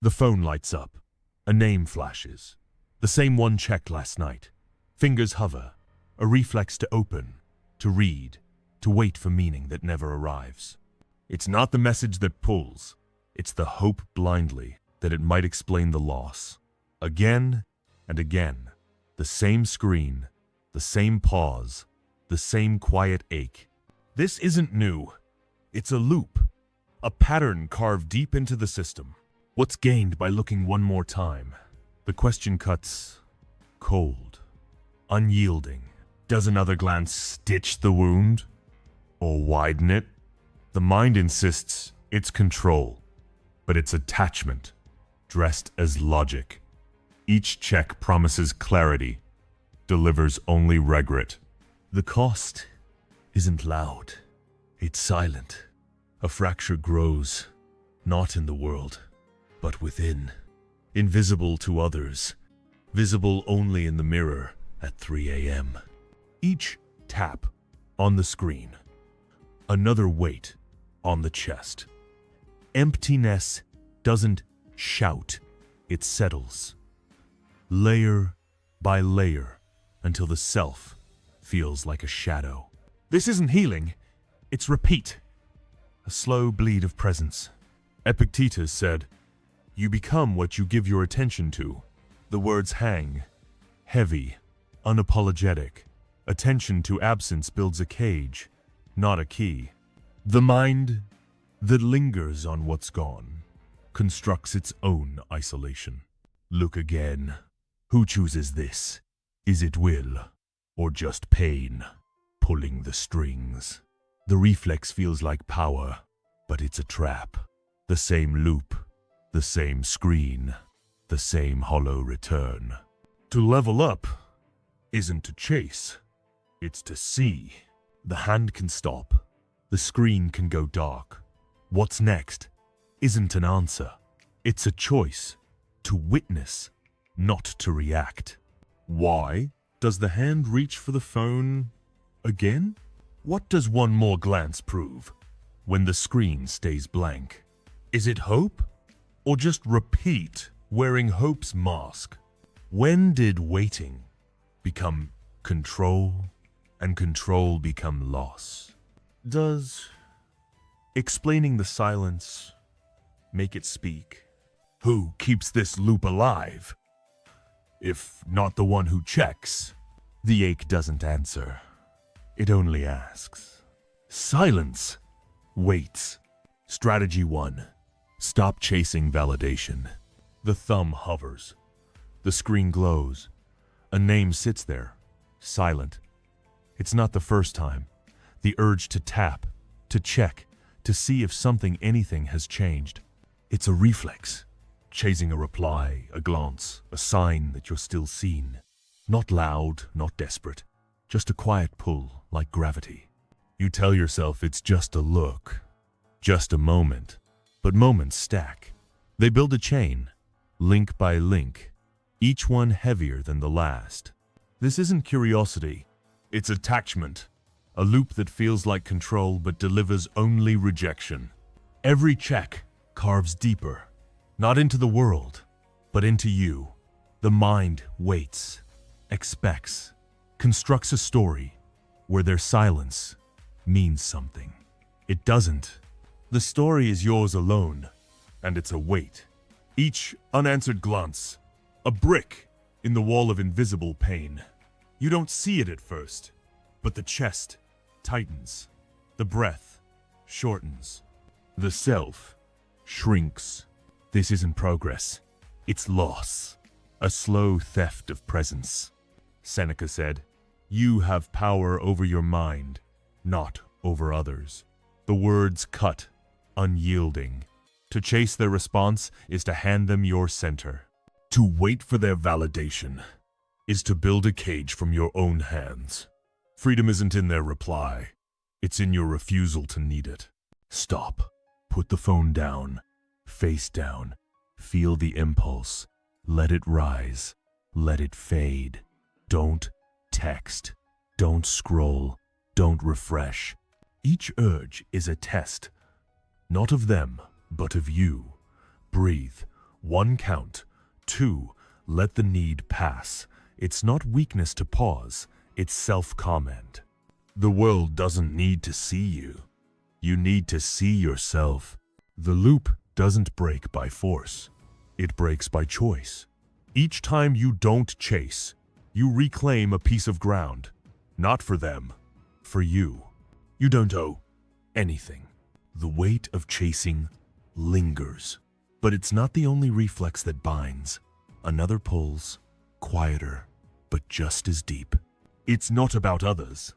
The phone lights up. A name flashes. The same one checked last night. Fingers hover. A reflex to open, to read, to wait for meaning that never arrives. It's not the message that pulls. It's the hope blindly that it might explain the loss. Again and again, the same screen, the same pause, the same quiet ache. This isn't new. It's a loop, a pattern carved deep into the system. What's gained by looking one more time? The question cuts cold, unyielding. Does another glance stitch the wound or widen it? The mind insists it's control, but it's attachment, dressed as logic. Each check promises clarity, delivers only regret. The cost isn't loud, it's silent. A fracture grows, not in the world, but within. Invisible to others, visible only in the mirror at 3 a.m. Each tap on the screen, another weight on the chest. Emptiness doesn't shout, it settles. Layer by layer, until the self feels like a shadow. This isn't healing, it's repeat. A slow bleed of presence. Epictetus said, "You become what you give your attention to." The words hang, heavy, unapologetic. Attention to absence builds a cage, not a key. The mind that lingers on what's gone constructs its own isolation. Look again. Who chooses this? Is it will, or just pain, pulling the strings? The reflex feels like power, but it's a trap. The same loop, the same screen, the same hollow return. To level up isn't to chase, it's to see. The hand can stop, the screen can go dark. What's next isn't an answer, it's a choice. To witness, not to react. Why does the hand reach for the phone again? What does one more glance prove when the screen stays blank? Is it hope, or just repeat wearing hope's mask? When did waiting become control and control become loss? Does explaining the silence make it speak? Who keeps this loop alive? If not the one who checks. The ache doesn't answer. It only asks. Silence waits. Strategy 1. Stop chasing validation. The thumb hovers. The screen glows. A name sits there, silent. It's not the first time. The urge to tap, to check, to see if anything has changed. It's a reflex. Chasing a reply, a glance, a sign that you're still seen. Not loud, not desperate. Just a quiet pull, like gravity. You tell yourself it's just a look, just a moment. But moments stack. They build a chain, link by link, each one heavier than the last. This isn't curiosity, it's attachment. A loop that feels like control but delivers only rejection. Every check carves deeper, not into the world, but into you. The mind waits, expects, constructs a story where their silence means something. It doesn't. The story is yours alone, and it's a weight. Each unanswered glance, a brick in the wall of invisible pain. You don't see it at first, but the chest tightens, the breath shortens, the self shrinks. This isn't progress, it's loss, a slow theft of presence. Seneca said, "You have power over your mind, not over others." The words cut, unyielding. To chase their response is to hand them your center. To wait for their validation is to build a cage from your own hands. Freedom isn't in their reply, it's in your refusal to need it. Stop. Put the phone down, face down. Feel the impulse. Let it rise. Let it fade. Don't text. Don't scroll. Don't refresh. Each urge is a test, not of them, but of you. Breathe, 1 count. 2. Let the need pass. It's not weakness to pause, it's self-comment. The world doesn't need to see you. You need to see yourself. The loop doesn't break by force. It breaks by choice. Each time you don't chase, you reclaim a piece of ground. Not for them, for you. You don't owe anything. The weight of chasing lingers. But it's not the only reflex that binds. Another pulls, quieter, but just as deep. It's not about others.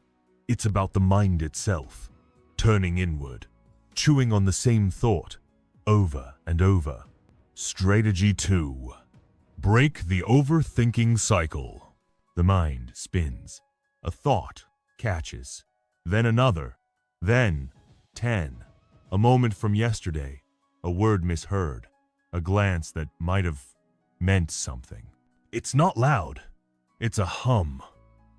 It's about the mind itself, turning inward, chewing on the same thought, over and over. Strategy 2. Break the overthinking cycle. The mind spins. A thought catches. Then another. Then 10. A moment from yesterday. A word misheard. A glance that might have meant something. It's not loud. It's a hum.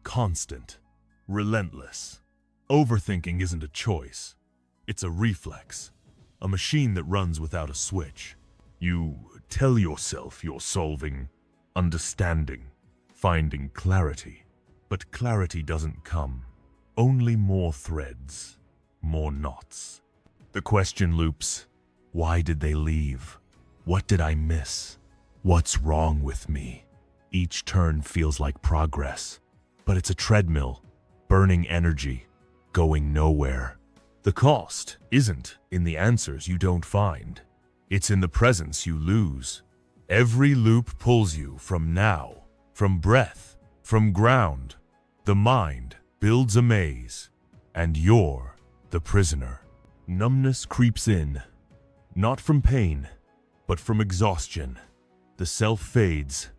Constant. Relentless. Overthinking isn't a choice. It's a reflex. A machine that runs without a switch. You tell yourself you're solving, understanding, finding clarity. But clarity doesn't come. Only more threads, more knots. The question loops. Why did they leave? What did I miss? What's wrong with me? Each turn feels like progress, but it's a treadmill, burning energy, going nowhere. The cost isn't in the answers you don't find. It's in the presence you lose. Every loop pulls you from now, from breath, from ground. The mind builds a maze, and you're the prisoner. Numbness creeps in, not from pain, but from exhaustion. The self fades,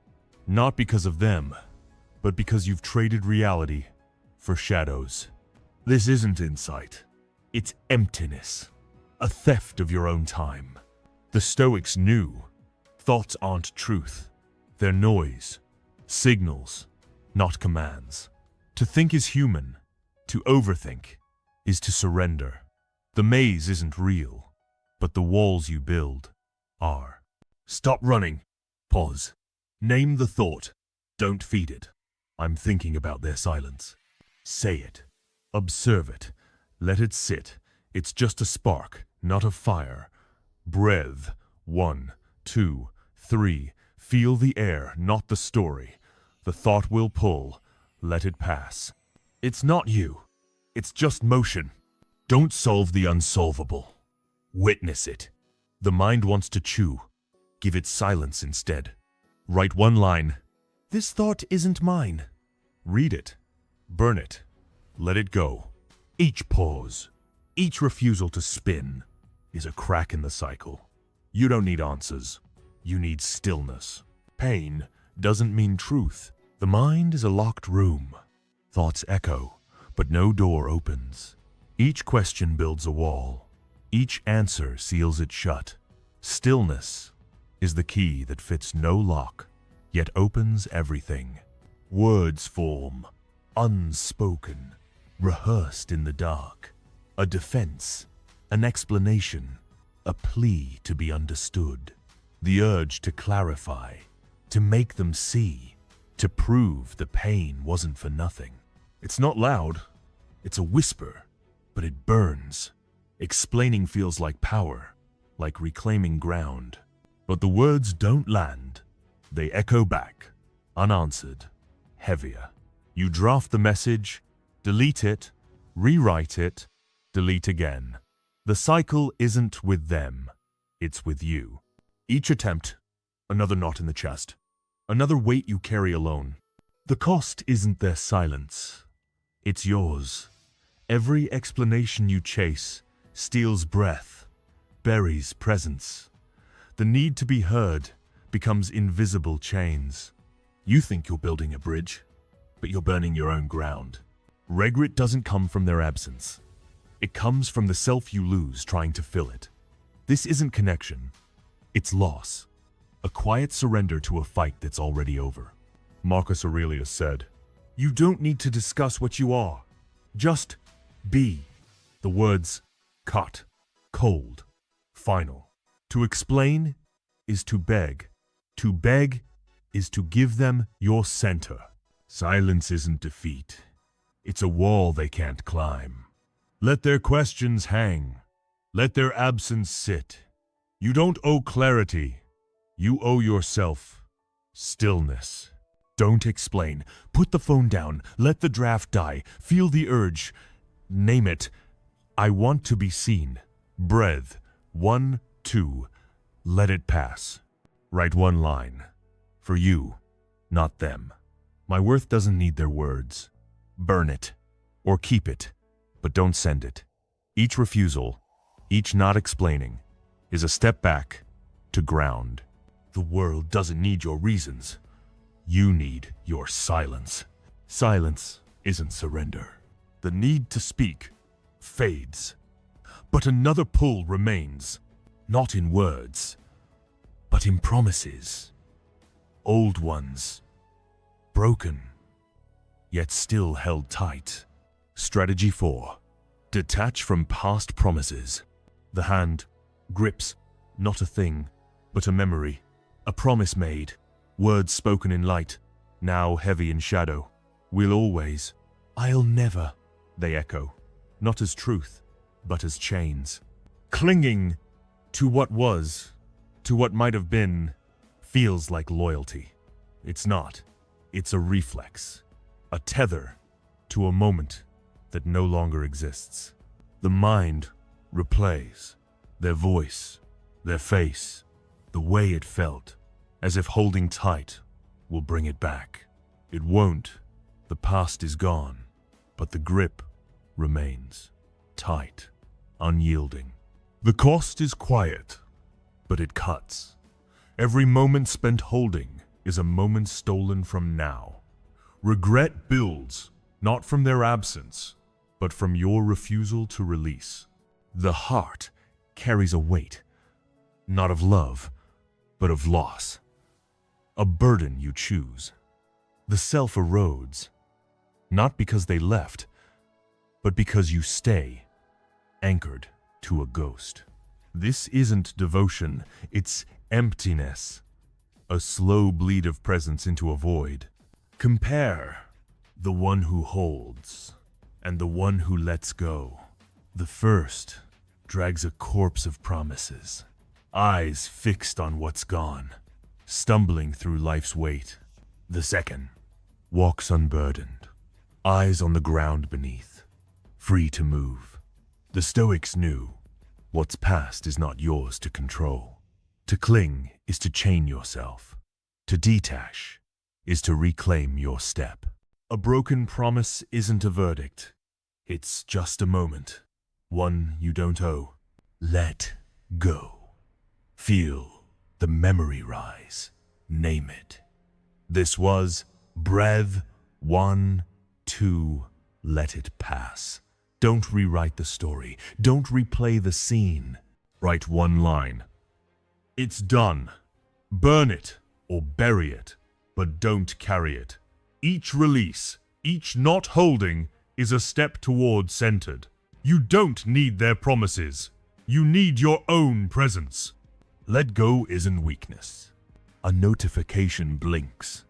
not because of them, but because you've traded reality for shadows. This isn't insight. It's emptiness, a theft of your own time. The Stoics knew thoughts aren't truth. They're noise, signals, not commands. To think is human. To overthink is to surrender. The maze isn't real, but the walls you build are. Stop running. Pause. Name the thought. Don't feed it. I'm thinking about their silence. Say it. Observe it. Let it sit. It's just a spark, not a fire. Breathe. 1, 2, 3. Feel the air, not the story. The thought will pull. Let it pass. It's not you. It's just motion. Don't solve the unsolvable. Witness it. The mind wants to chew. Give it silence instead. Write one line. This thought isn't mine. Read it. Burn it. Let it go. Each pause, each refusal to spin, is a crack in the cycle. You don't need answers. You need stillness. Pain doesn't mean truth. The mind is a locked room. Thoughts echo, but no door opens. Each question builds a wall. Each answer seals it shut. Stillness is the key that fits no lock, yet opens everything. Words form, unspoken, rehearsed in the dark. A defense, an explanation, a plea to be understood. The urge to clarify, to make them see, to prove the pain wasn't for nothing. It's not loud, it's a whisper, but it burns. Explaining feels like power, like reclaiming ground. But the words don't land. They echo back, unanswered, heavier. You draft the message, delete it, rewrite it, delete again. The cycle isn't with them, it's with you. Each attempt, another knot in the chest, another weight you carry alone. The cost isn't their silence, it's yours. Every explanation you chase steals breath, buries presence. The need to be heard becomes invisible chains. You think you're building a bridge, but you're burning your own ground. Regret doesn't come from their absence. It comes from the self you lose trying to fill it. This isn't connection, it's loss. A quiet surrender to a fight that's already over. Marcus Aurelius said, "You don't need to discuss what you are. Just be." The words cut, cold, final. To explain is to beg. To beg is to give them your center. Silence isn't defeat. It's a wall they can't climb. Let their questions hang. Let their absence sit. You don't owe clarity. You owe yourself stillness. Don't explain. Put the phone down. Let the draft die. Feel the urge. Name it. I want to be seen. Breath. 1, 2. Let it pass. Write one line. For you, not them. My worth doesn't need their words. Burn it. Or keep it. But don't send it. Each refusal, each not explaining, is a step back to ground. The world doesn't need your reasons. You need your silence. Silence isn't surrender. The need to speak fades. But another pull remains, not in words, but in promises. Old ones, broken, yet still held tight. Strategy 4. Detach from past promises. The hand grips not a thing, but a memory, a promise made, words spoken in light, now heavy in shadow. We'll always, I'll never, they echo, not as truth, but as chains. Clinging to what was, to what might have been, feels like loyalty. It's not. It's a reflex, a tether to a moment that no longer exists. The mind replays their voice, their face, the way it felt, as if holding tight will bring it back. It won't. The past is gone, but the grip remains tight, unyielding. The cost is quiet, but it cuts. Every moment spent holding is a moment stolen from now. Regret builds, not from their absence, but from your refusal to release. The heart carries a weight, not of love, but of loss. A burden you choose. The self erodes, not because they left, but because you stay, anchored to a ghost. This isn't devotion, it's emptiness. A slow bleed of presence into a void. Compare the one who holds and the one who lets go. The first drags a corpse of promises, eyes fixed on what's gone, stumbling through life's weight. The second walks unburdened, eyes on the ground beneath, free to move. The Stoics knew what's past is not yours to control. To cling is to chain yourself. To detach is to reclaim your step. A broken promise isn't a verdict. It's just a moment, one you don't owe. Let go. Feel the memory rise. Name it. This was breath. 1, 2, let it pass. Don't rewrite the story. Don't replay the scene. Write one line. It's done. Burn it or bury it, but don't carry it. Each release, each not holding, is a step toward centered. You don't need their promises. You need your own presence. Let go isn't weakness. A notification blinks.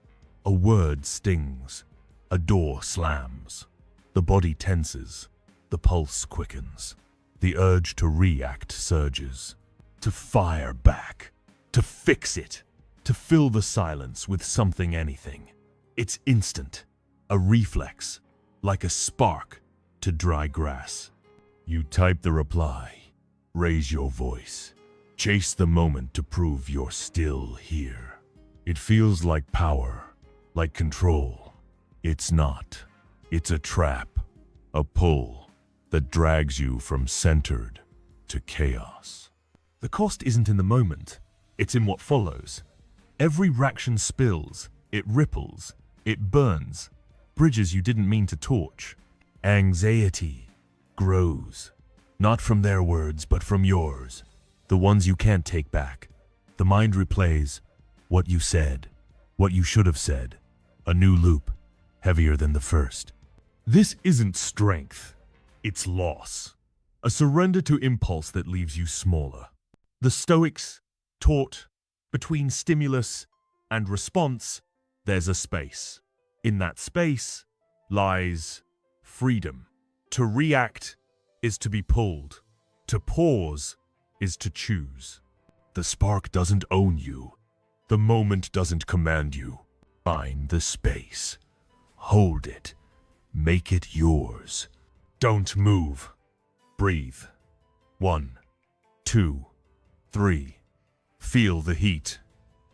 A word stings. A door slams. The body tenses. The pulse quickens. The urge to react surges. To fire back. To fix it. To fill the silence with something, anything. It's instant. A reflex. Like a spark to dry grass. You type the reply. Raise your voice. Chase the moment to prove you're still here. It feels like power. Like control. It's not. It's a trap. A pull that drags you from centered to chaos. The cost isn't in the moment. It's in what follows. Every reaction spills. It ripples. It burns. Bridges you didn't mean to torch. Anxiety grows. Not from their words, but from yours. The ones you can't take back. The mind replays what you said, what you should have said. A new loop, heavier than the first. This isn't strength. It's loss. A surrender to impulse that leaves you smaller. The Stoics taught Between stimulus and response, there's a space. In that space lies freedom. To react is to be pulled. To pause is to choose. The spark doesn't own you. The moment doesn't command you. Find the space. Hold it. Make it yours. Don't move. Breathe. 1, 2, 3. Feel the heat.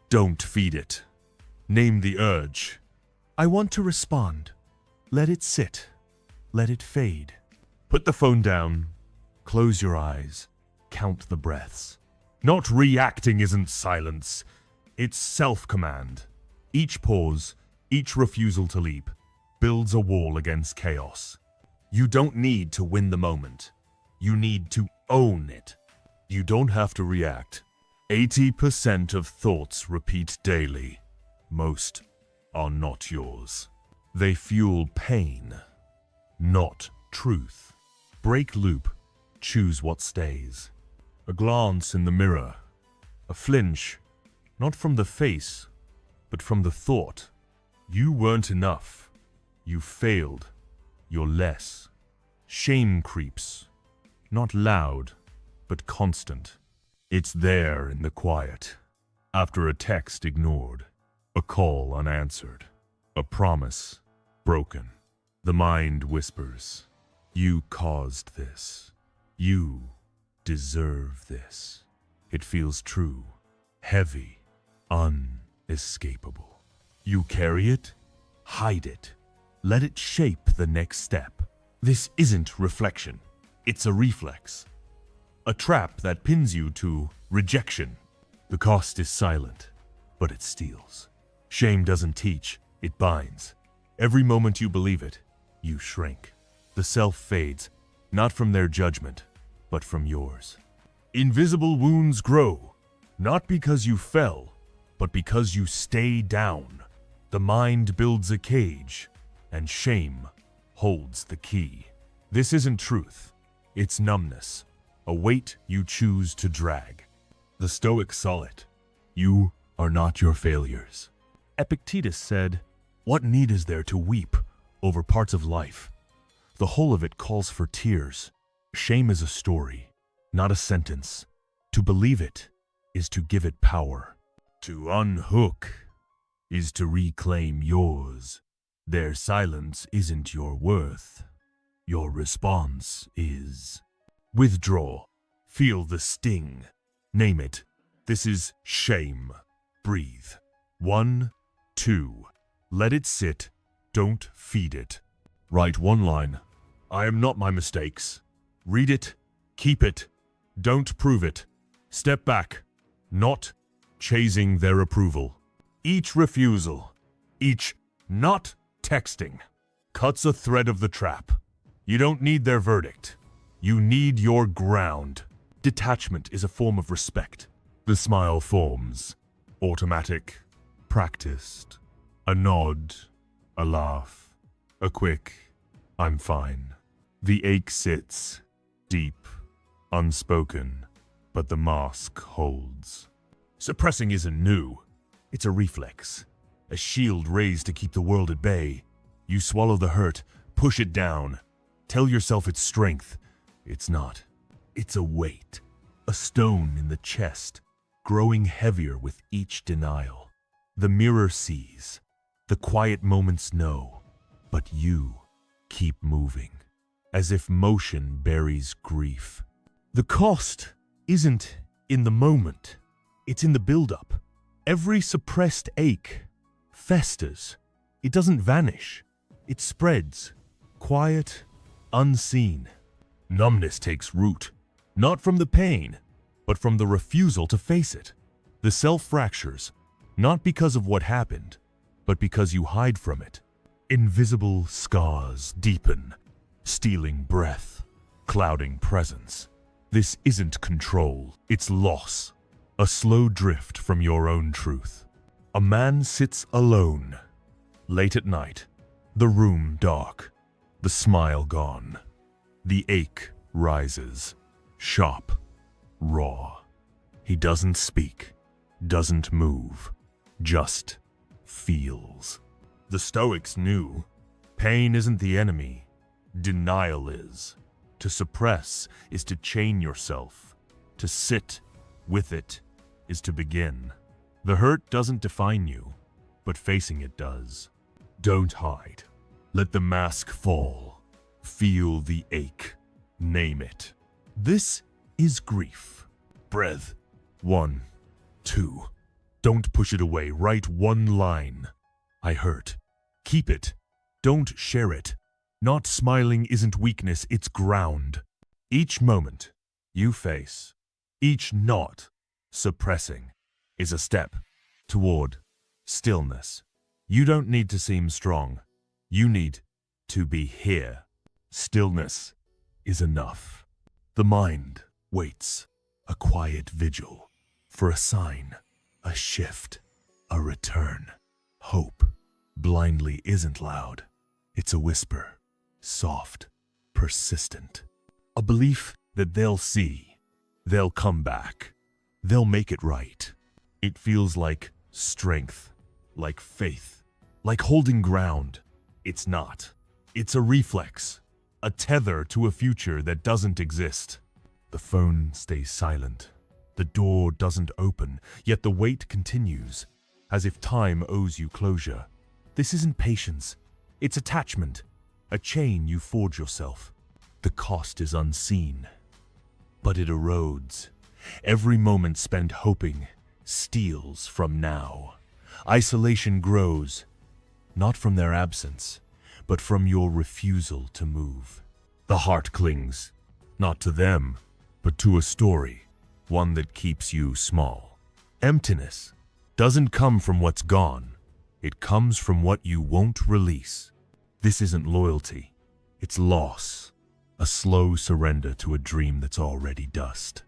Don't feed it. Name the urge. I want to respond. Let it sit. Let it fade. Put the phone down. Close your eyes. Count the breaths. Not reacting isn't silence. It's self-command. Each pause, each refusal to leap, builds a wall against chaos. You don't need to win the moment. You need to own it. You don't have to react. 80% of thoughts repeat daily. Most are not yours. They fuel pain, not truth. Break loop. Choose what stays. A glance in the mirror. A flinch, not from the face, but from the thought. You weren't enough. You failed. You're less. Shame creeps. Not loud, but constant. It's there in the quiet. After a text ignored. A call unanswered. A promise broken. The mind whispers, you caused this. You deserve this. It feels true, heavy, unescapable. You carry it, hide it, let it shape the next step. This isn't reflection, it's a reflex. A trap that pins you to rejection. The cost is silent, but it steals. Shame doesn't teach, it binds. Every moment you believe it, you shrink. The self fades, not from their judgment, but from yours. Invisible wounds grow, not because you fell, but because you stay down. The mind builds a cage, and shame holds the key. This isn't truth, it's numbness, a weight you choose to drag. The Stoics saw it. You are not your failures. Epictetus said, what need is there to weep over parts of life? The whole of it calls for tears. Shame is a story, not a sentence. To believe it is to give it power. To unhook is to reclaim yours. Their silence isn't your worth. Your response is. Withdraw. Feel the sting. Name it. This is shame. Breathe. 1, 2. Let it sit. Don't feed it. Write one line. I am not my mistakes. Read it. Keep it. Don't prove it. Step back. Not chasing their approval. Each refusal, each not texting, cuts a thread of the trap. You don't need their verdict. You need your ground. Detachment is a form of respect. The smile forms. Automatic. Practiced. A nod. A laugh. A quick, I'm fine. The ache sits. Deep. Unspoken. But the mask holds. Suppressing isn't new. It's a reflex. A shield raised to keep the world at bay. You swallow the hurt, push it down. Tell yourself it's strength. It's not. It's a weight. A stone in the chest, growing heavier with each denial. The mirror sees. The quiet moments know. But you keep moving, as if motion buries grief. The cost isn't in the moment. It's in the buildup. Every suppressed ache festers. It doesn't vanish. It spreads, quiet, unseen. Numbness takes root, not from the pain, but from the refusal to face it. The self fractures, not because of what happened, but because you hide from it. Invisible scars deepen, stealing breath, clouding presence. This isn't control, it's loss. A slow drift from your own truth. A man sits alone, late at night, the room dark, the smile gone. The ache rises, sharp, raw. He doesn't speak. doesn't move, just feels. The Stoics knew pain isn't the enemy, denial is. To suppress is to chain yourself. To sit with it is to begin. The hurt doesn't define you, but facing it does. Don't hide. Let the mask fall. Feel the ache. Name it. This is grief. Breath. 1, 2. Don't push it away. Write one line. I hurt. Keep it. Don't share it. Not smiling isn't weakness, it's ground. Each moment you face, each not suppressing, is a step toward stillness. You don't need to seem strong. You need to be here. Stillness is enough. The mind waits, a quiet vigil, for a sign, a shift, a return. Hope blindly isn't loud. It's a whisper, soft, persistent. A belief that they'll see, they'll come back, they'll make it right. It feels like strength, like faith, like holding ground. It's not. It's a reflex, a tether to a future that doesn't exist. The phone stays silent. The door doesn't open, yet the wait continues, as if time owes you closure. This isn't patience. It's attachment, a chain you forge yourself. The cost is unseen, but it erodes. Every moment spent hoping steals from now. Isolation grows, not from their absence, but from your refusal to move. The heart clings, not to them, but to a story, one that keeps you small. Emptiness doesn't come from what's gone. It comes from what you won't release. This isn't loyalty. It's loss. A slow surrender to a dream that's already dust.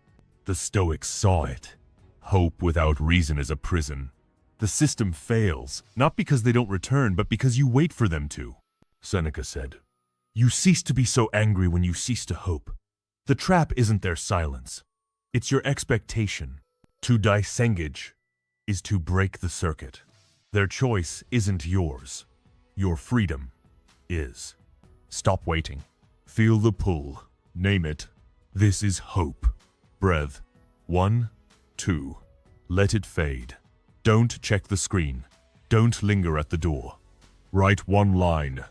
The Stoics saw it. Hope without reason is a prison. The system fails, not because they don't return, but because you wait for them to. Seneca said, "You cease to be so angry when you cease to hope." The trap isn't their silence. It's your expectation. To disengage is to break the circuit. Their choice isn't yours. Your freedom is. Stop waiting. Feel the pull. Name it. This is hope. Breath. 1, 2. Let it fade. Don't check the screen. Don't linger at the door. Write one line.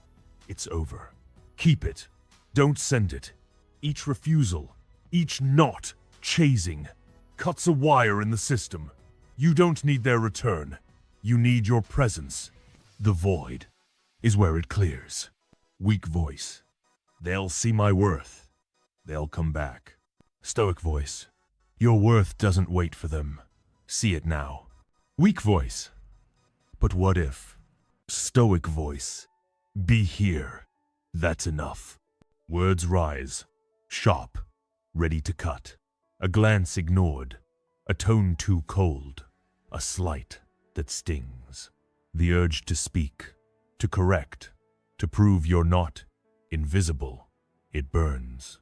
It's over. Keep it. Don't send it. Each refusal, each not chasing, cuts a wire in the system. You don't need their return. You need your presence. The void is where it clears. Weak voice. They'll see my worth. They'll come back. Stoic voice. Your worth doesn't wait for them. See it now. Weak voice. But what if? Stoic voice. Be here. That's enough. Words rise. Sharp. Ready to cut. A glance ignored. A tone too cold. A slight that stings. The urge to speak. To correct. To prove you're not invisible. It burns.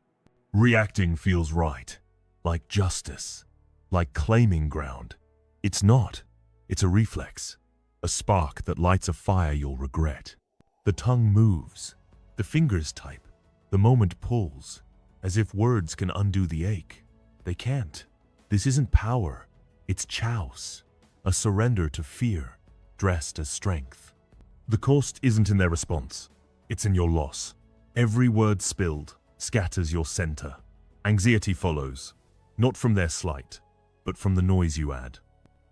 Reacting feels right. Like justice. Like claiming ground. It's not. It's a reflex. A spark that lights a fire you'll regret. The tongue moves. The fingers type. The moment pulls. As if words can undo the ache. They can't. This isn't power. It's chouse. A surrender to fear, dressed as strength. The cost isn't in their response. It's in your loss. Every word spilled scatters your center. Anxiety follows, not from their slight, but from the noise you add.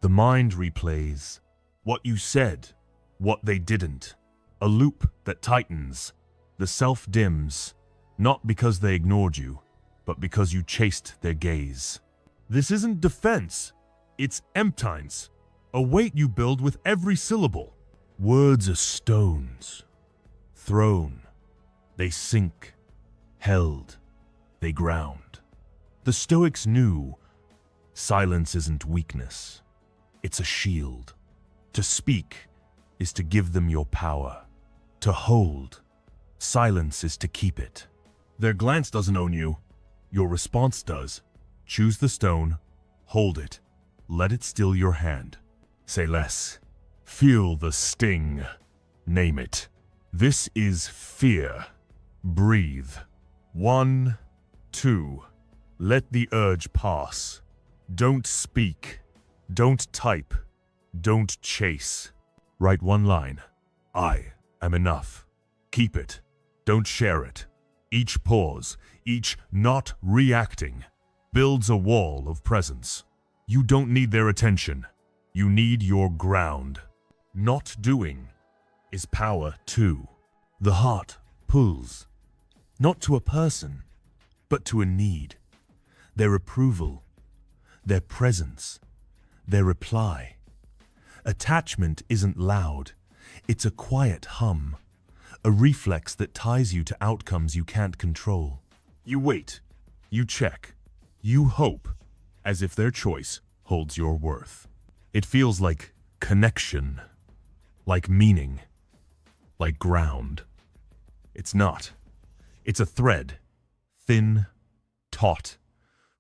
The mind replays what you said, what they didn't. A loop that tightens. The self dims, not because they ignored you, but because you chased their gaze. This isn't defense. It's emptines. A weight you build with every syllable. Words are stones. Thrown. They sink. Held. They ground. The Stoics knew silence isn't weakness. It's a shield. To speak is to give them your power. To hold. Silence is to keep it. Their glance doesn't own you. Your response does. Choose the stone. Hold it. Let it still your hand. Say less. Feel the sting. Name it. This is fear. Breathe. 1, 2. Let the urge pass. Don't speak. Don't type. Don't chase. Write one line. I am enough. Keep it. Don't share it. Each pause, each not reacting, builds a wall of presence. You don't need their attention. You need your ground. Not doing is power too. The heart pulls, not to a person, but to a need. Their approval, their presence, their reply. Attachment isn't loud. It's a quiet hum, a reflex that ties you to outcomes you can't control. You wait, you check, you hope, as if their choice holds your worth. It feels like connection, like meaning, like ground. It's not. It's a thread, thin, taut,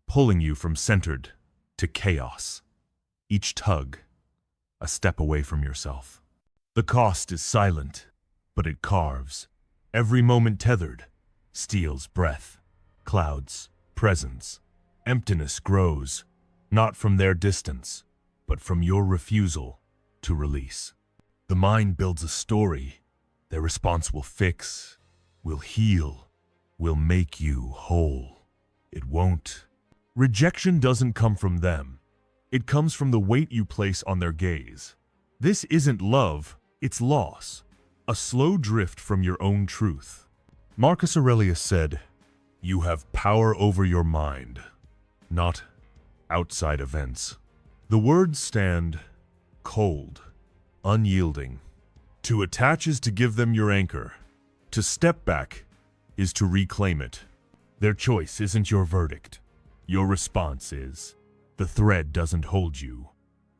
pulling you from centered to chaos. Each tug, a step away from yourself. The cost is silent, but it carves. Every moment tethered steals breath, clouds, presence. Emptiness grows, not from their distance, but from your refusal to release. The mind builds a story. Their response will fix, will heal, will make you whole. It won't. Rejection doesn't come from them. It comes from the weight you place on their gaze. This isn't love, it's loss. A slow drift from your own truth. Marcus Aurelius said, "You have power over your mind, not outside events." The words stand cold, unyielding. To attach is to give them your anchor. To step back is to reclaim it. Their choice isn't your verdict. Your response is, the thread doesn't hold you.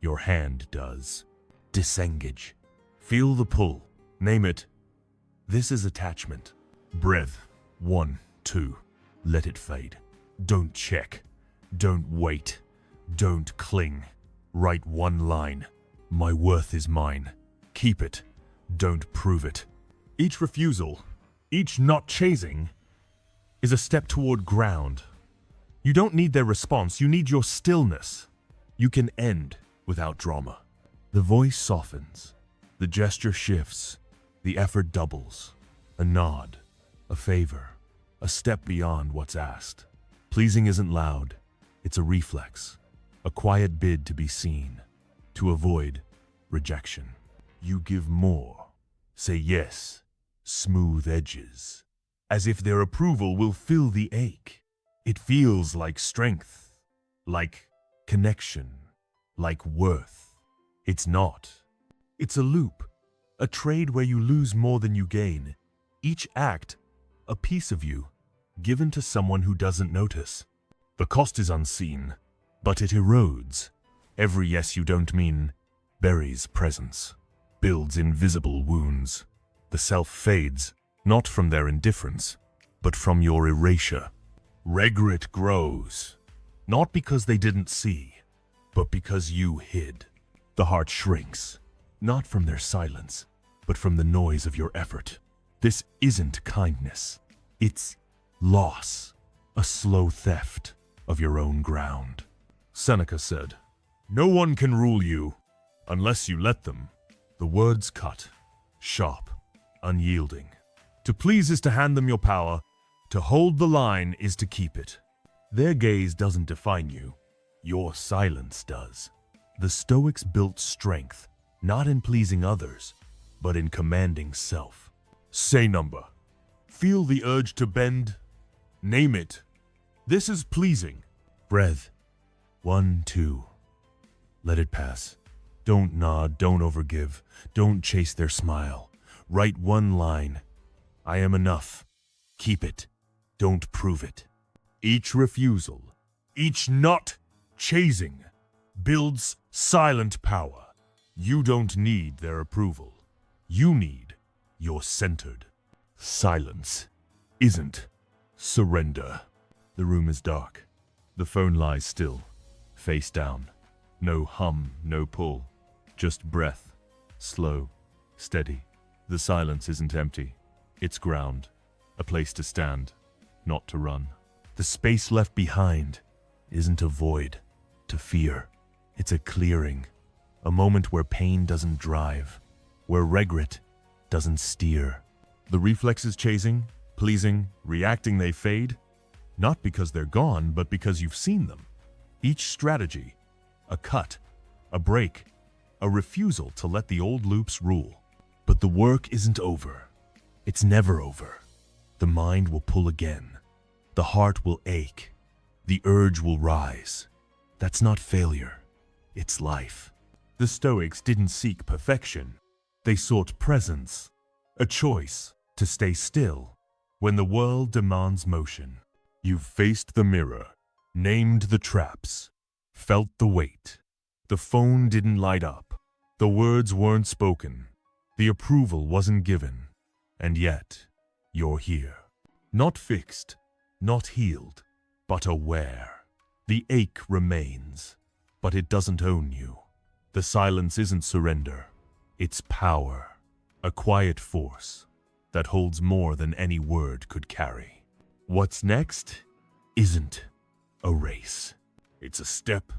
Your hand does. Disengage. Feel the pull. Name it. This is attachment. Breath. 1, 2. Let it fade. Don't check. Don't wait. Don't cling. Write one line. My worth is mine. Keep it. Don't prove it. Each refusal, each not chasing, is a step toward ground. You don't need their response, you need your stillness. You can end without drama. The voice softens. The gesture shifts. The effort doubles. A nod. A favor. A step beyond what's asked. Pleasing isn't loud. It's a reflex. A quiet bid to be seen. To avoid rejection. You give more. Say yes. Smooth edges. As if their approval will fill the ache. It feels like strength. Like connection. Like worth. It's not. It's a loop. A trade where you lose more than you gain. Each act, a piece of you, given to someone who doesn't notice. The cost is unseen, but it erodes. Every yes you don't mean buries presence, builds invisible wounds. The self fades, not from their indifference, but from your erasure. Regret grows, not because they didn't see, but because you hid. The heart shrinks, not from their silence, but from the noise of your effort. This isn't kindness. It's loss, a slow theft of your own ground. Seneca said, "No one can rule you unless you let them." The words cut, sharp, unyielding. To please is to hand them your power. To hold the line is to keep it. Their gaze doesn't define you. Your silence does. The Stoics built strength, not in pleasing others, but in commanding self. Say number. Feel the urge to bend. Name it. This is pleasing. Breath. 1, 2. Let it pass. Don't nod, don't overgive. Don't chase their smile. Write one line. I am enough. Keep it. Don't prove it. Each refusal, each not chasing, builds silent power. You don't need their approval. You need your centered. Silence isn't surrender. The room is dark. The phone lies still, face down. No hum, no pull. Just breath. Slow, steady. The silence isn't empty. It's ground. A place to stand, not to run. The space left behind isn't a void to fear. It's a clearing. A moment where pain doesn't drive, where regret doesn't steer. The reflexes chasing, pleasing, reacting, they fade, not because they're gone, but because you've seen them. Each strategy, a cut, a break, a refusal to let the old loops rule. But the work isn't over. It's never over. The mind will pull again. The heart will ache. The urge will rise. That's not failure. It's life. The Stoics didn't seek perfection. They sought presence, a choice to stay still when the world demands motion. You've faced the mirror, named the traps, felt the weight. The phone didn't light up. The words weren't spoken. The approval wasn't given. And yet, you're here. Not fixed, not healed, but aware. The ache remains, but it doesn't own you. The silence isn't surrender. It's power, a quiet force that holds more than any word could carry. What's next isn't a race. It's a step,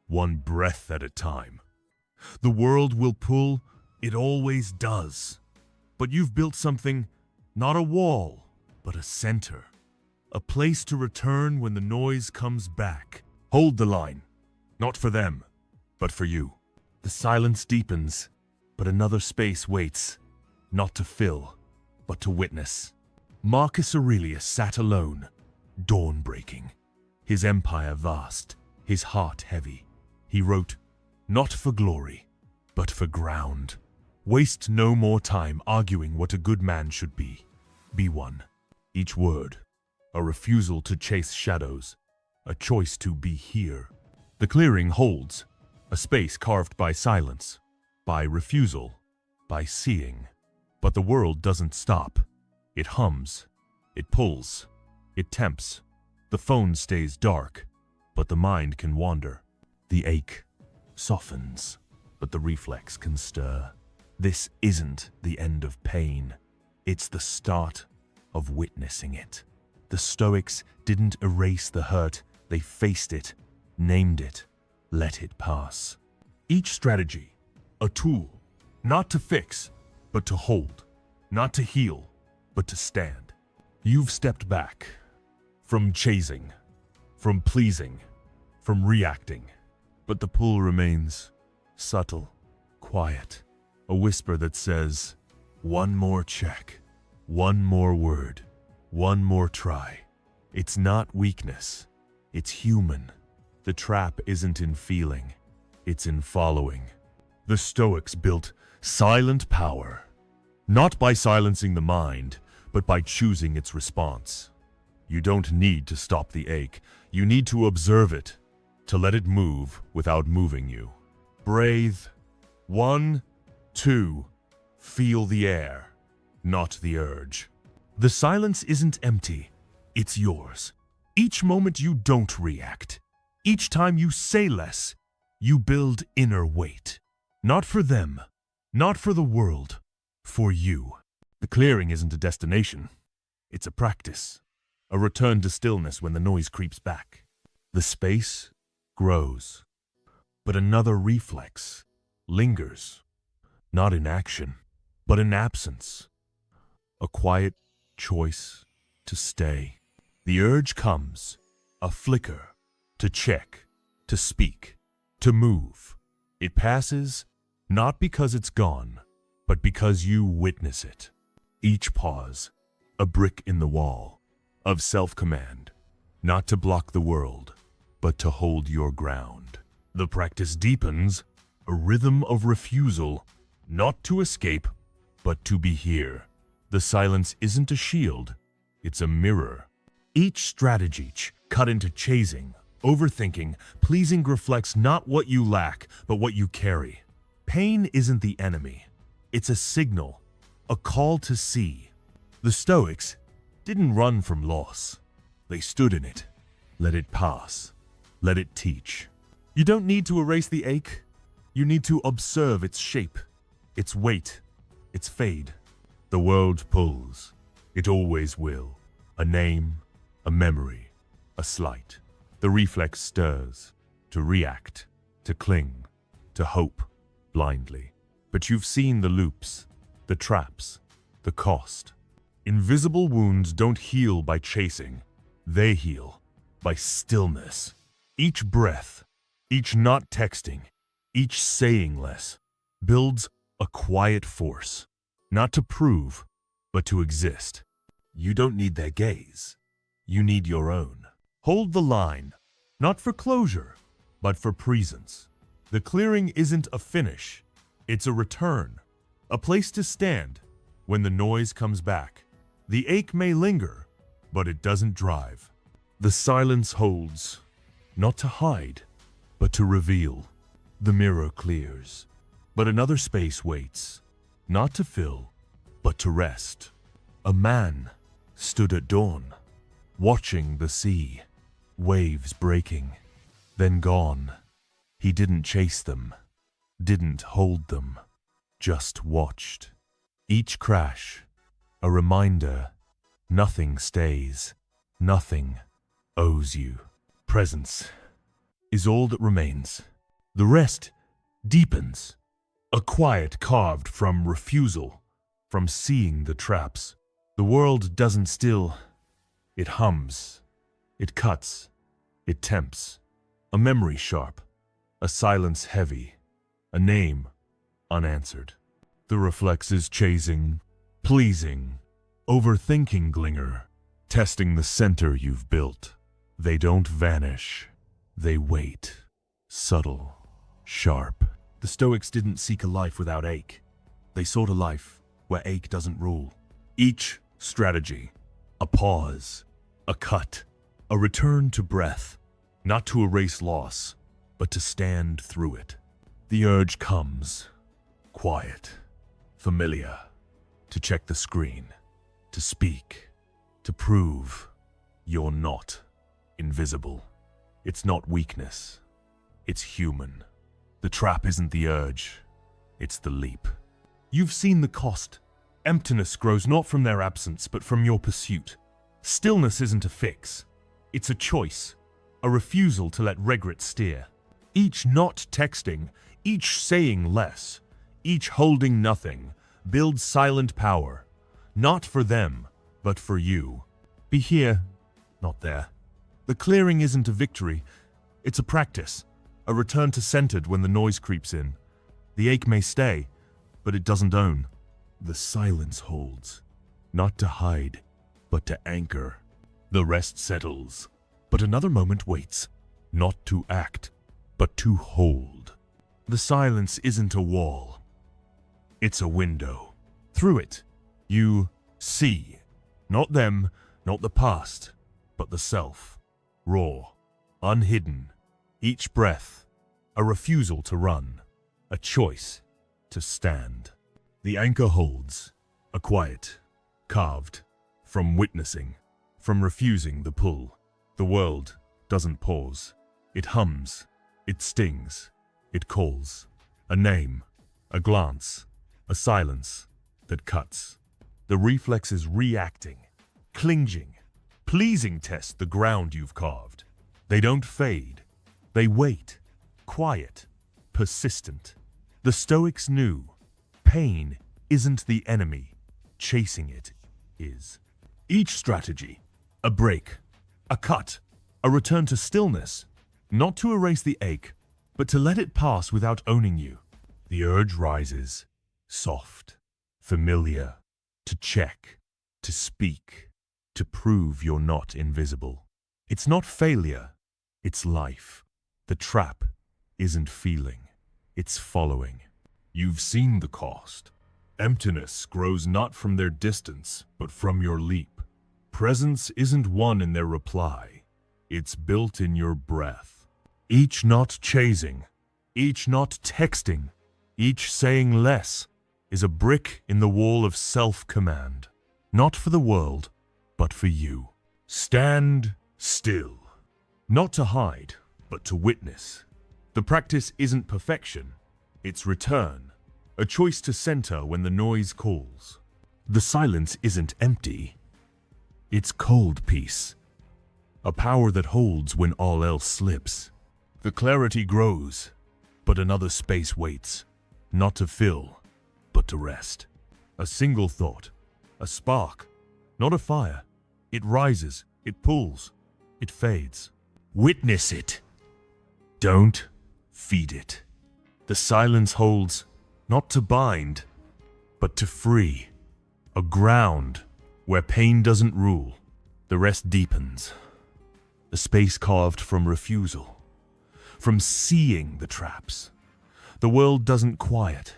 one breath at a time. The world will pull, it always does. But you've built something, not a wall, but a center. A place to return when the noise comes back. Hold the line, not for them, but for you. The silence deepens, but another space waits, not to fill, but to witness. Marcus Aurelius sat alone, dawn breaking, his empire vast, his heart heavy. He wrote, not for glory, but for ground. Waste no more time arguing what a good man should be. Be one. Each word, a refusal to chase shadows, a choice to be here. The clearing holds, a space carved by silence, by refusal, by seeing. But the world doesn't stop. It hums, it pulls, it tempts. The phone stays dark, but the mind can wander. The ache softens, but the reflex can stir. This isn't the end of pain. It's the start of witnessing it. The Stoics didn't erase the hurt. They faced it, named it, let it pass. Each strategy, a tool, not to fix, but to hold, not to heal, but to stand. You've stepped back from chasing, from pleasing, from reacting, but the pull remains subtle, quiet, a whisper that says, one more check, one more word, one more try. It's not weakness, it's human. The trap isn't in feeling, it's in following. The Stoics built silent power, not by silencing the mind, but by choosing its response. You don't need to stop the ache, you need to observe it, to let it move without moving you. Breathe. 1, 2, feel the air, not the urge. The silence isn't empty, it's yours. Each moment you don't react, each time you say less, you build inner weight. Not for them, not for the world, for you. The clearing isn't a destination, it's a practice. A return to stillness when the noise creeps back. The space grows, but another reflex lingers, not in action, but in absence. A quiet choice to stay. The urge comes, a flicker, to check, to speak, to move. It passes, not because it's gone, but because you witness it. Each pause, a brick in the wall, of self-command, not to block the world, but to hold your ground. The practice deepens, a rhythm of refusal, not to escape, but to be here. The silence isn't a shield, it's a mirror. Each strategy cut into chasing, overthinking, pleasing reflects not what you lack, but what you carry. Pain isn't the enemy, it's a signal, a call to see. The Stoics didn't run from loss. They stood in it, let it pass, let it teach. You don't need to erase the ache. You need to observe its shape, its weight, its fade. The world pulls. It always will. A name, a memory, a slight. The reflex stirs, to react, to cling, to hope, blindly. But you've seen the loops, the traps, the cost. Invisible wounds don't heal by chasing. They heal by stillness. Each breath, each not texting, each saying less, builds a quiet force. Not to prove, but to exist. You don't need their gaze. You need your own. Hold the line, not for closure, but for presence. The clearing isn't a finish. It's a return, a place to stand when the noise comes back. The ache may linger, but it doesn't drive. The silence holds, not to hide, but to reveal. The mirror clears, but another space waits, not to fill, but to rest. A man stood at dawn, watching the sea, waves breaking, then gone. He didn't chase them, didn't hold them, just watched. Each crash, a reminder, nothing stays, nothing owes you. Presence is all that remains. The rest deepens. A quiet carved from refusal, from seeing the traps. The world doesn't still. It hums. It cuts. It tempts. A memory sharp. A silence heavy. A name unanswered. The reflexes chasing, pleasing, overthinking glinger, testing the center you've built. They don't vanish. They wait. Subtle. Sharp. The Stoics didn't seek a life without ache. They sought a life where ache doesn't rule. Each strategy, a pause, a cut, a return to breath, not to erase loss, but to stand through it. The urge comes, quiet, familiar, to check the screen, to speak, to prove you're not invisible. It's not weakness, it's human. The trap isn't the urge, it's the leap. You've seen the cost. Emptiness grows not from their absence, but from your pursuit. Stillness isn't a fix. It's a choice, a refusal to let regret steer. Each not texting, each saying less, each holding nothing, builds silent power. Not for them, but for you. Be here, not there. The clearing isn't a victory, it's a practice. A return to centered when the noise creeps in. The ache may stay, but it doesn't own. The silence holds, not to hide, but to anchor. The rest settles, but another moment waits, not to act, but to hold. The silence isn't a wall. It's a window. Through it, you see, not them, not the past, but the self. Raw, unhidden. Each breath, a refusal to run, a choice to stand. The anchor holds, a quiet, carved, from witnessing, from refusing the pull. The world doesn't pause. It hums, it stings, it calls. A name, a glance, a silence that cuts. The reflex is reacting, clinging, pleasing test the ground you've carved. They don't fade. They wait, quiet, persistent. The Stoics knew pain isn't the enemy, chasing it is. Each strategy, a break, a cut, a return to stillness, not to erase the ache, but to let it pass without owning you. The urge rises, soft, familiar, to check, to speak, to prove you're not invisible. It's not failure, it's life. The trap isn't feeling, it's following. You've seen the cost. Emptiness grows not from their distance, but from your leap. Presence isn't won in their reply, it's built in your breath. Each not chasing, each not texting, each saying less, is a brick in the wall of self-command. Not for the world, but for you. Stand still. Not to hide, but to witness. The practice isn't perfection, it's return, a choice to center when the noise calls. The silence isn't empty, it's cold peace, a power that holds when all else slips. The clarity grows, but another space waits, not to fill, but to rest. A single thought, a spark, not a fire. It rises, it pulls, it fades. Witness it. Don't feed it. The silence holds, not to bind, but to free. A ground where pain doesn't rule. The rest deepens. The space carved from refusal, from seeing the traps. The world doesn't quiet.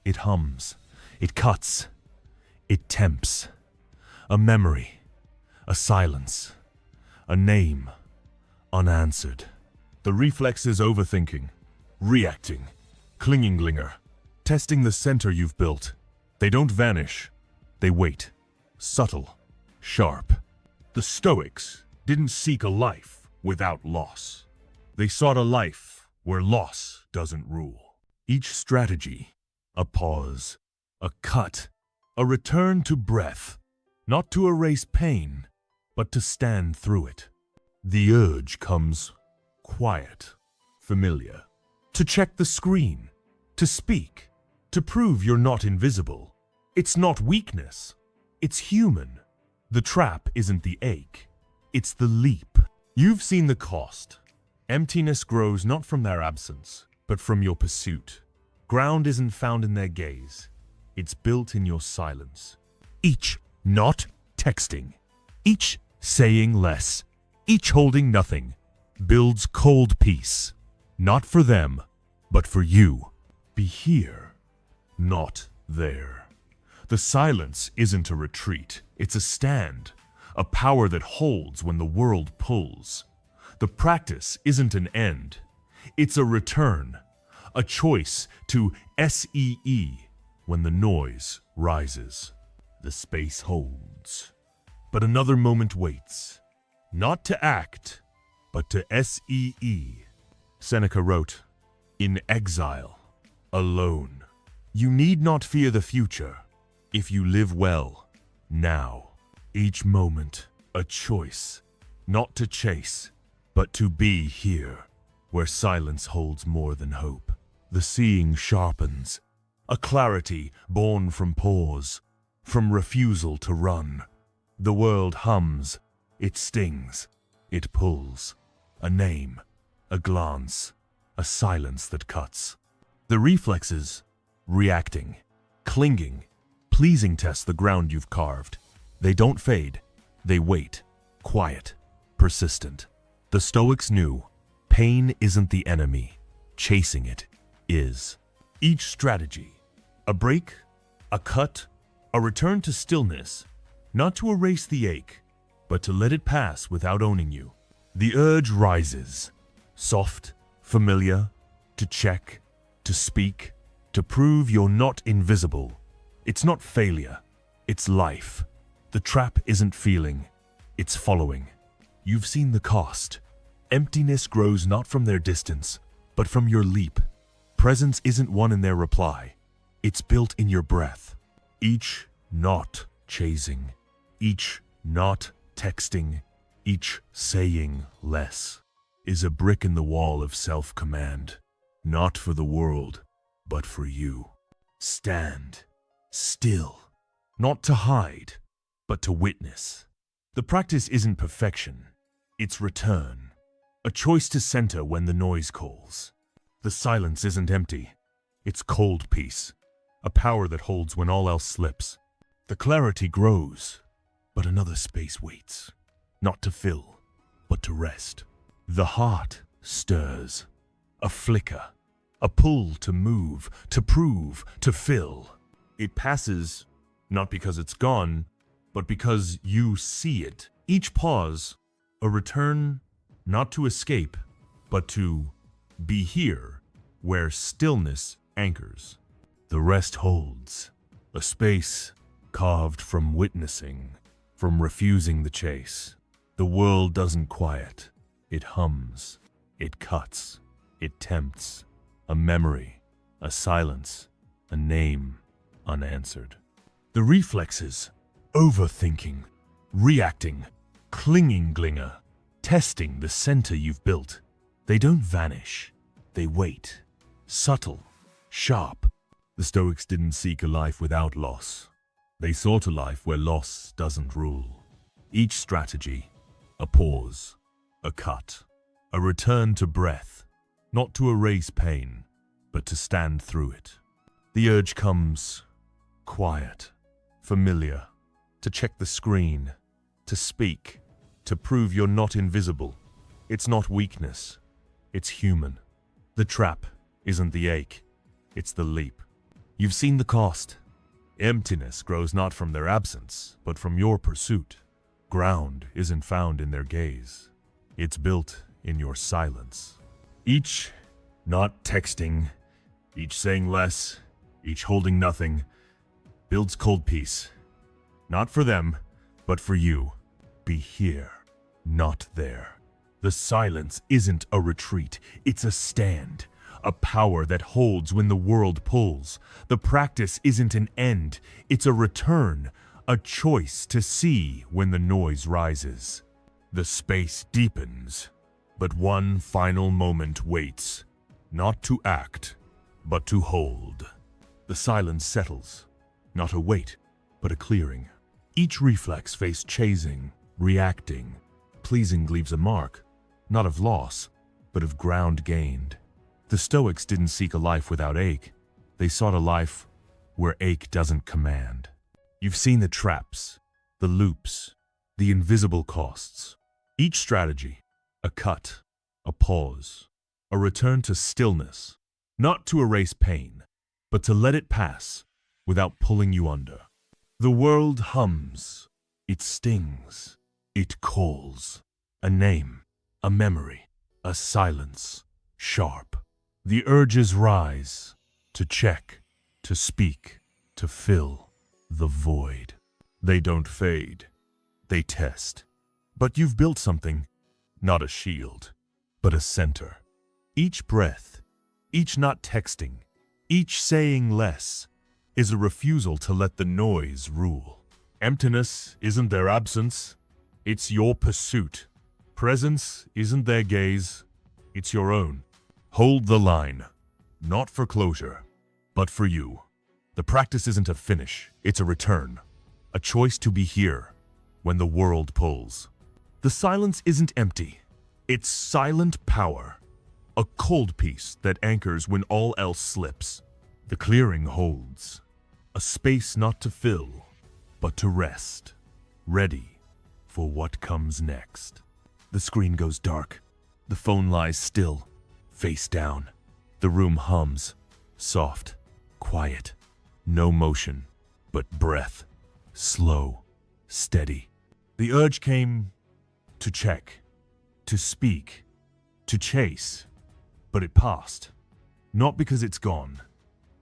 It hums. It cuts. It tempts. A memory. A silence. A name. Unanswered. The reflex is overthinking, reacting, clinging linger, testing the center you've built. They don't vanish. They wait. Subtle. Sharp. The Stoics didn't seek a life without loss. They sought a life where loss doesn't rule. Each strategy, a pause, a cut, a return to breath, not to erase pain, but to stand through it. The urge comes quiet, familiar. To check the screen, to speak, to prove you're not invisible. It's not weakness, it's human. The trap isn't the ache, it's the leap. You've seen the cost. Emptiness grows not from their absence, but from your pursuit. Ground isn't found in their gaze, it's built in your silence. Each not texting, each saying less, each holding nothing, builds cold peace. Not for them, but for you. Be here, not there. The silence isn't a retreat, it's a stand, a power that holds when the world pulls. The practice isn't an end, it's a return, a choice to SEE when the noise rises. The space holds, but another moment waits, not to act, but to SEE. Seneca wrote, "In exile, alone, you need not fear the future if you live well now." Each moment, a choice, not to chase, but to be here, where silence holds more than hope. The seeing sharpens, a clarity born from pause, from refusal to run. The world hums, it stings, it pulls. A name, a glance, a silence that cuts. The reflexes, reacting, clinging, pleasing test the ground you've carved. They don't fade, they wait, quiet, persistent. The Stoics knew, pain isn't the enemy, chasing it is. Each strategy, a break, a cut, a return to stillness, not to erase the ache, but to let it pass without owning you. The urge rises, soft, familiar, to check, to speak, to prove you're not invisible. It's not failure, it's life. The trap isn't feeling, it's following. You've seen the cost. Emptiness grows not from their distance, but from your leap. Presence isn't won in their reply, it's built in your breath. Each not chasing, each not texting, each saying less is a brick in the wall of self-command, not for the world, but for you. Stand still, not to hide, but to witness. The practice isn't perfection, it's return, a choice to center when the noise calls. The silence isn't empty, it's cold peace, a power that holds when all else slips. The clarity grows, but another space waits, not to fill, but to rest. The heart stirs, a flicker, a pull to move, to prove, to fill. It passes, not because it's gone, but because you see it. Each pause, a return, not to escape, but to be here, where stillness anchors. The rest holds, a space carved from witnessing, from refusing the chase. The world doesn't quiet, it hums, it cuts, It tempts. A memory, a silence, a name unanswered. The reflexes, overthinking, reacting, clinging glinger, testing the center you've built. They don't vanish. They wait. Subtle, sharp. The Stoics didn't seek a life without loss. They sought a life where loss doesn't rule. Each strategy, a pause, a cut, a return to breath, not to erase pain, but to stand through it. The urge comes quiet, familiar, to check the screen, to speak, to prove you're not invisible. It's not weakness, it's human. The trap isn't the ache, it's the leap. You've seen the cost. Emptiness grows not from their absence, but from your pursuit. Ground isn't found in their gaze. It's built in your silence. Each not texting, each saying less, each holding nothing, builds cold peace. Not for them, but for you. Be here, not there. The silence isn't a retreat, it's a stand. A power that holds when the world pulls. The practice isn't an end, it's a return, a choice to see when the noise rises. The space deepens, but one final moment waits, not to act, but to hold. The silence settles, not a weight, but a clearing. Each reflex faced chasing, reacting, pleasing leaves a mark, not of loss, but of ground gained. The Stoics didn't seek a life without ache. They sought a life where ache doesn't command. You've seen the traps, the loops, the invisible costs. Each strategy, a cut, a pause, a return to stillness, not to erase pain, but to let it pass without pulling you under. The world hums, it stings, it calls. A name, a memory, a silence, sharp. The urges rise, to check, to speak, to fill the void. They don't fade, they test. But you've built something, not a shield, but a center. Each breath, each not texting, each saying less, is a refusal to let the noise rule. Emptiness isn't their absence, it's your pursuit. Presence isn't their gaze, it's your own. Hold the line, not for closure, but for you. The practice isn't a finish, it's a return. A choice to be here when the world pulls. The silence isn't empty, it's silent power. A cold peace that anchors when all else slips. The clearing holds, a space not to fill, but to rest, ready for what comes next. The screen goes dark, the phone lies still. Face down. The room hums, soft, quiet. No motion, but breath. Slow, steady. The urge came to check, to speak, to chase. But it passed. Not because it's gone,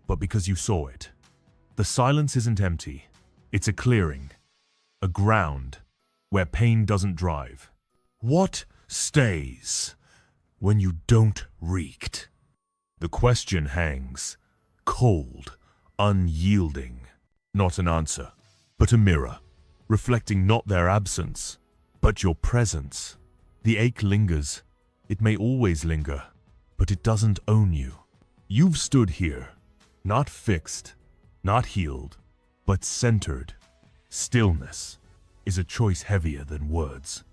but because you saw it. The silence isn't empty. It's a clearing, a ground where pain doesn't drive. What stays when you don't reek? The question hangs, cold, unyielding. Not an answer, but a mirror, reflecting not their absence, but your presence. The ache lingers. It may always linger, but it doesn't own you. You've stood here, not fixed, not healed, but centered. Stillness is a choice heavier than words.